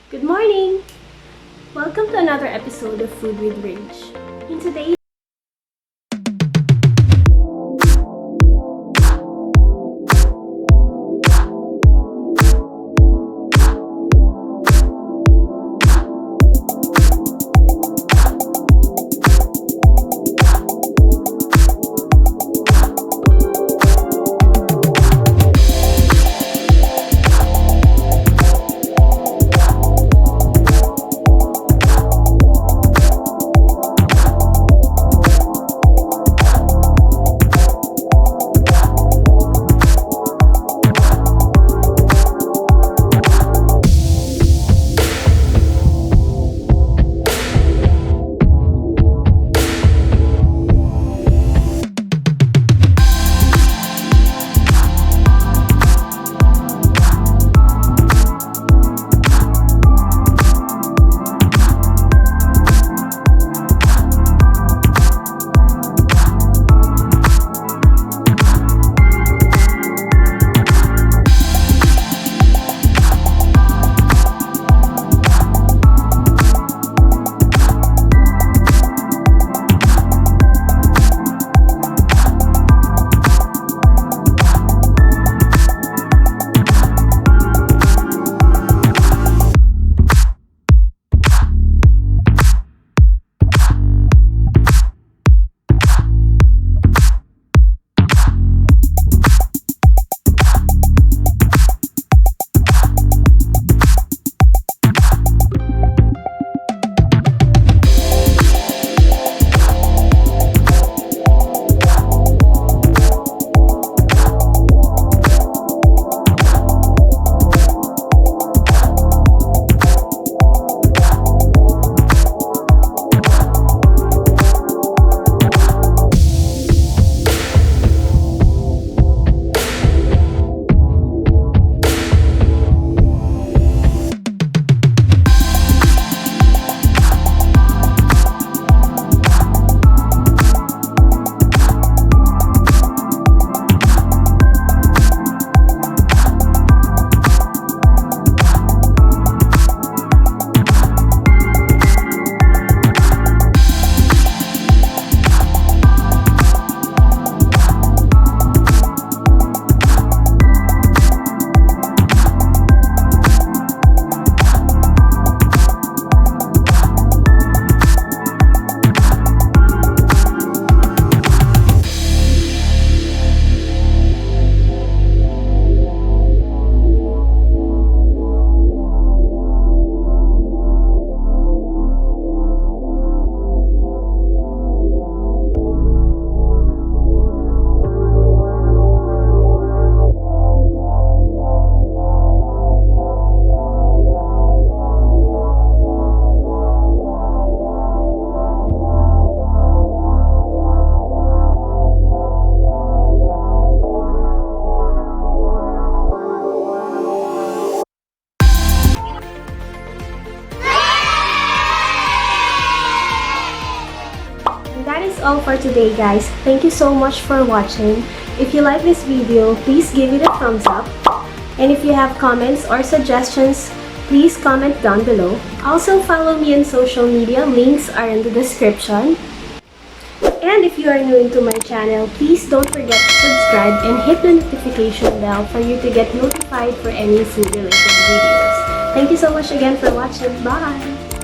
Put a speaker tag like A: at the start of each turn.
A: Good morning! Welcome to another episode of Food with Rage. In today's that is all for today, guys. Thank you so much for watching. If you like this video, please give it a thumbs up. And if you have comments or suggestions, please comment down below. Also follow me on social media, links are in the description. And if you are new into my channel, please don't forget to subscribe and hit the notification bell for you to get notified for any food related videos. Thank you so much again for watching. Bye!